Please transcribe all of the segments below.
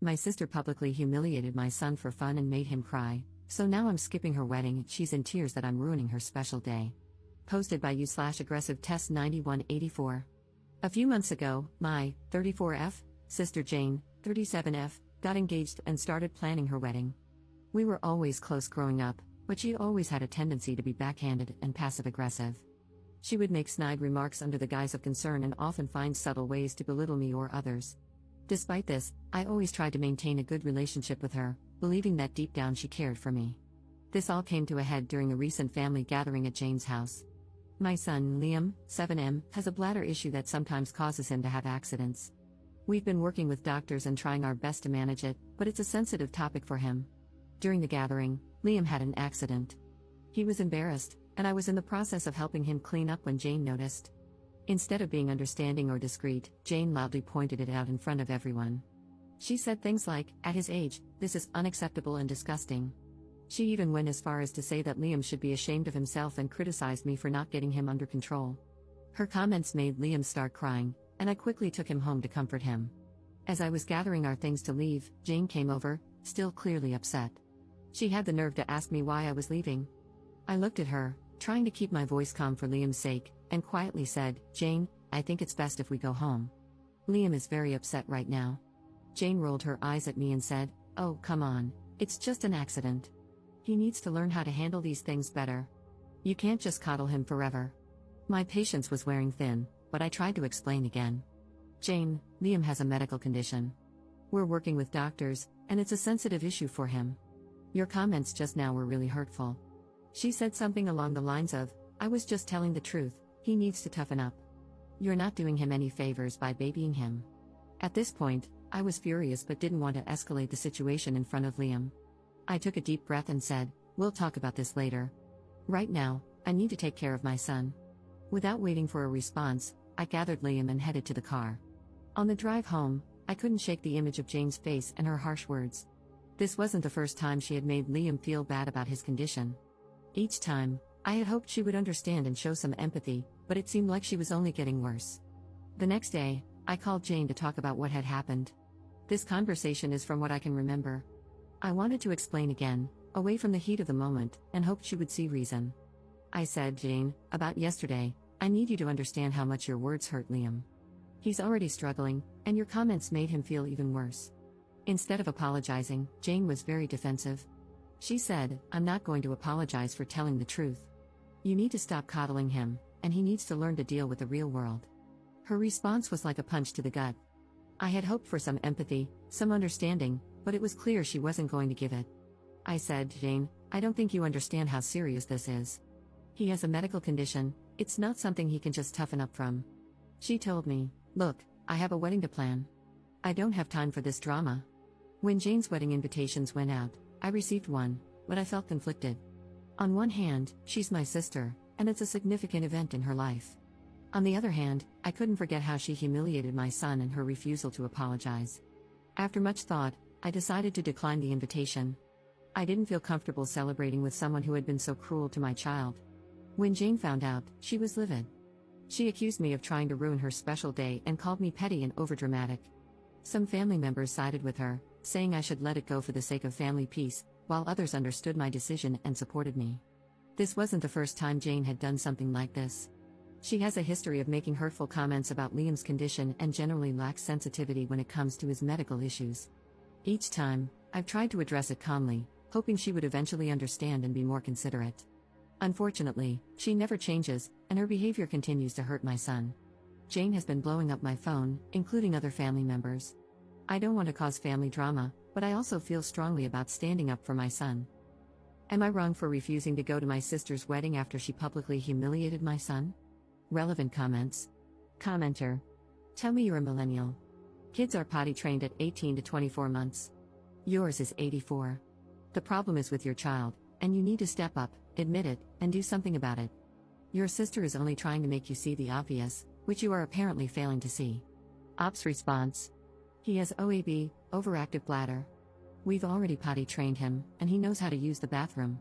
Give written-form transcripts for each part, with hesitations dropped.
My sister publicly humiliated my son for fun and made him cry, so now I'm skipping her wedding. She's in tears that I'm ruining her special day. Posted by you/aggressive test 9184. A few months ago, my 34F sister Jane, 37F, got engaged and started planning her wedding. We were always close growing up, but she always had a tendency to be backhanded and passive-aggressive. She would make snide remarks under the guise of concern and often find subtle ways to belittle me or others. Despite this, I always tried to maintain a good relationship with her, believing that deep down she cared for me. This all came to a head during a recent family gathering at Jane's house. My son, Liam, 7M, has a bladder issue that sometimes causes him to have accidents. We've been working with doctors and trying our best to manage it, but it's a sensitive topic for him. During the gathering, Liam had an accident. He was embarrassed, and I was in the process of helping him clean up when Jane noticed. Instead of being understanding or discreet, Jane loudly pointed it out in front of everyone. She said things like, "At his age, this is unacceptable and disgusting." She even went as far as to say that Liam should be ashamed of himself and criticized me for not getting him under control. Her comments made Liam start crying, and I quickly took him home to comfort him. As I was gathering our things to leave, Jane came over, still clearly upset. She had the nerve to ask me why I was leaving. I looked at her, trying to keep my voice calm for Liam's sake, and quietly said, "Jane, I think it's best if we go home. Liam is very upset right now." Jane rolled her eyes at me and said, "Oh, come on, it's just an accident. He needs to learn how to handle these things better. You can't just coddle him forever." My patience was wearing thin, but I tried to explain again. "Jane, Liam has a medical condition. We're working with doctors, and it's a sensitive issue for him. Your comments just now were really hurtful." She said something along the lines of, "I was just telling the truth, he needs to toughen up. You're not doing him any favors by babying him." At this point, I was furious but didn't want to escalate the situation in front of Liam. I took a deep breath and said, "We'll talk about this later. Right now, I need to take care of my son." Without waiting for a response, I gathered Liam and headed to the car. On the drive home, I couldn't shake the image of Jane's face and her harsh words. This wasn't the first time she had made Liam feel bad about his condition. Each time, I had hoped she would understand and show some empathy, but it seemed like she was only getting worse. The next day, I called Jane to talk about what had happened. This conversation is from what I can remember. I wanted to explain again, away from the heat of the moment, and hoped she would see reason. I said, "Jane, about yesterday, I need you to understand how much your words hurt Liam. He's already struggling, and your comments made him feel even worse." Instead of apologizing, Jane was very defensive. She said, "I'm not going to apologize for telling the truth. You need to stop coddling him, and he needs to learn to deal with the real world." Her response was like a punch to the gut. I had hoped for some empathy, some understanding, but it was clear she wasn't going to give it. I said, "Jane, I don't think you understand how serious this is. He has a medical condition, it's not something he can just toughen up from." She told me, "Look, I have a wedding to plan. I don't have time for this drama." When Jane's wedding invitations went out, I received one, but I felt conflicted. On one hand, she's my sister, and it's a significant event in her life. On the other hand, I couldn't forget how she humiliated my son and her refusal to apologize. After much thought, I decided to decline the invitation. I didn't feel comfortable celebrating with someone who had been so cruel to my child. When Jane found out, she was livid. She accused me of trying to ruin her special day and called me petty and overdramatic. Some family members sided with her, saying I should let it go for the sake of family peace, while others understood my decision and supported me. This wasn't the first time Jane had done something like this. She has a history of making hurtful comments about Liam's condition and generally lacks sensitivity when it comes to his medical issues. Each time, I've tried to address it calmly, hoping she would eventually understand and be more considerate. Unfortunately, she never changes, and her behavior continues to hurt my son. Jane has been blowing up my phone, including other family members. I don't want to cause family drama, but I also feel strongly about standing up for my son. Am I wrong for refusing to go to my sister's wedding after she publicly humiliated my son? Relevant comments. Commenter: Tell me you're a millennial. Kids are potty trained at 18 to 24 months. Yours is 84. The problem is with your child, and you need to step up, admit it, and do something about it. Your sister is only trying to make you see the obvious, which you are apparently failing to see. Ops response: He has OAB, overactive bladder. We've already potty trained him, and he knows how to use the bathroom.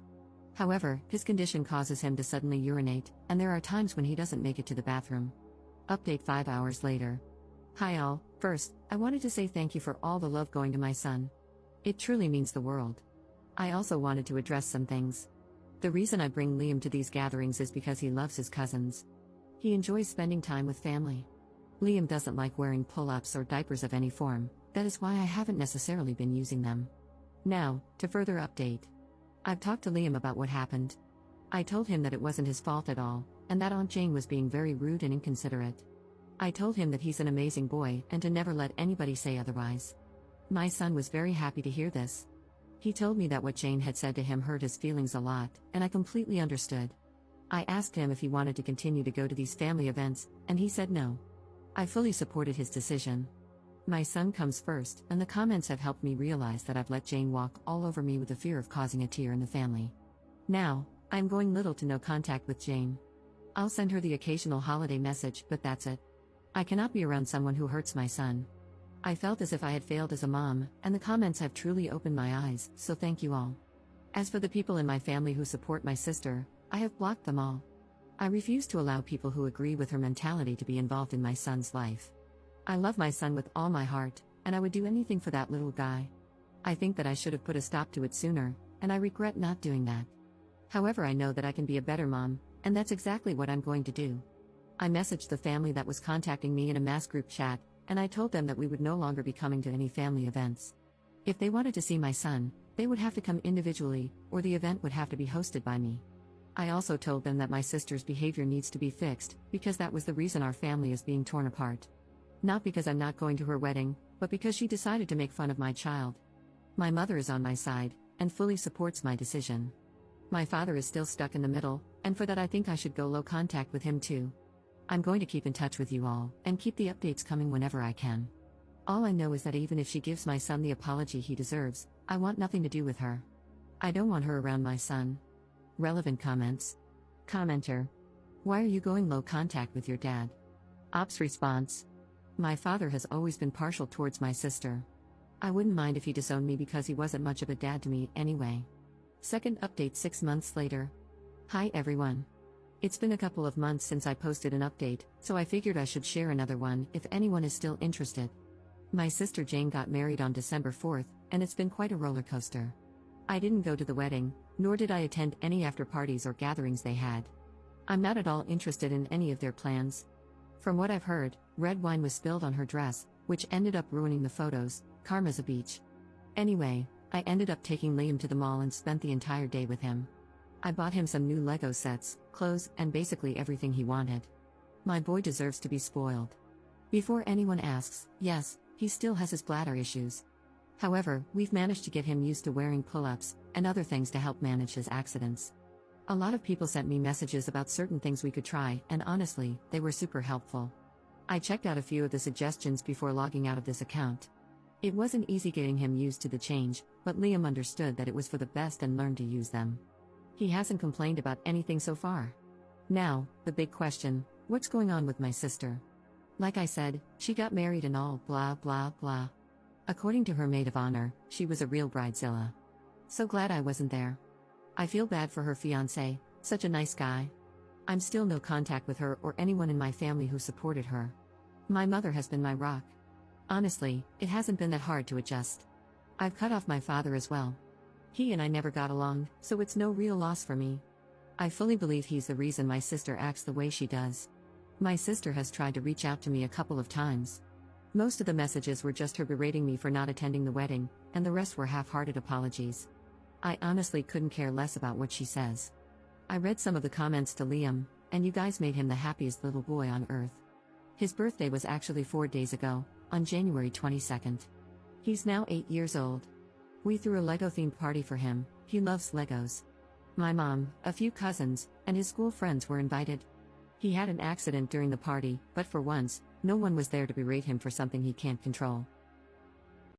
However, his condition causes him to suddenly urinate, and there are times when he doesn't make it to the bathroom. Update 5 hours later. Hi all, First, I wanted to say thank you for all the love going to my son. It truly means the world. I also wanted to address some things. The reason I bring Liam to these gatherings is because he loves his cousins. He enjoys spending time with family. Liam doesn't like wearing pull-ups or diapers of any form, that is why I haven't necessarily been using them. Now, to further update. I've talked to Liam about what happened. I told him that it wasn't his fault at all, and that Aunt Jane was being very rude and inconsiderate. I told him that he's an amazing boy and to never let anybody say otherwise. My son was very happy to hear this. He told me that what Jane had said to him hurt his feelings a lot, and I completely understood. I asked him if he wanted to continue to go to these family events, and he said no. I fully supported his decision. My son comes first, and the comments have helped me realize that I've let Jane walk all over me with the fear of causing a tear in the family. Now, I'm going little to no contact with Jane. I'll send her the occasional holiday message, but that's it. I cannot be around someone who hurts my son. I felt as if I had failed as a mom, and the comments have truly opened my eyes, so thank you all. As for the people in my family who support my sister, I have blocked them all. I refuse to allow people who agree with her mentality to be involved in my son's life. I love my son with all my heart, and I would do anything for that little guy. I think that I should have put a stop to it sooner, and I regret not doing that. However, I know that I can be a better mom, and that's exactly what I'm going to do. I messaged the family that was contacting me in a mass group chat, and I told them that we would no longer be coming to any family events. If they wanted to see my son, they would have to come individually, or the event would have to be hosted by me. I also told them that my sister's behavior needs to be fixed, because that was the reason our family is being torn apart. Not because I'm not going to her wedding, but because she decided to make fun of my child. My mother is on my side, and fully supports my decision. My father is still stuck in the middle, and for that I think I should go low contact with him too. I'm going to keep in touch with you all, and keep the updates coming whenever I can. All I know is that even if she gives my son the apology he deserves, I want nothing to do with her. I don't want her around my son. Relevant comments. Commenter. Why are you going low contact with your dad? Ops response. My father has always been partial towards my sister. I wouldn't mind if he disowned me because he wasn't much of a dad to me anyway. Second update 6 months later. Hi everyone. It's been a couple of months since I posted an update, so I figured I should share another one if anyone is still interested. My sister Jane got married on December 4th, and it's been quite a roller coaster. I didn't go to the wedding, nor did I attend any after parties or gatherings they had. I'm not at all interested in any of their plans. From what I've heard, red wine was spilled on her dress, which ended up ruining the photos. Karma's a beach. Anyway, I ended up taking Liam to the mall and spent the entire day with him. I bought him some new Lego sets, clothes, and basically everything he wanted. My boy deserves to be spoiled. Before anyone asks, yes, he still has his bladder issues. However, we've managed to get him used to wearing pull-ups and other things to help manage his accidents. A lot of people sent me messages about certain things we could try, and honestly, they were super helpful. I checked out a few of the suggestions before logging out of this account. It wasn't easy getting him used to the change, but Liam understood that it was for the best and learned to use them. He hasn't complained about anything so far. Now, the big question, what's going on with my sister? Like I said, she got married and all blah blah blah. According to her maid of honor, she was a real bridezilla. So glad I wasn't there. I feel bad for her fiancé, such a nice guy. I'm still no contact with her or anyone in my family who supported her. My mother has been my rock. Honestly, it hasn't been that hard to adjust. I've cut off my father as well. He and I never got along, so it's no real loss for me. I fully believe he's the reason my sister acts the way she does. My sister has tried to reach out to me a couple of times. Most of the messages were just her berating me for not attending the wedding, and the rest were half-hearted apologies. I honestly couldn't care less about what she says. I read some of the comments to Liam, and you guys made him the happiest little boy on earth. His birthday was actually 4 days ago, on January 22nd. He's now 8 years old. We threw a Lego-themed party for him. He loves Legos. My mom, a few cousins, and his school friends were invited. He had an accident during the party, but for once, no one was there to berate him for something he can't control.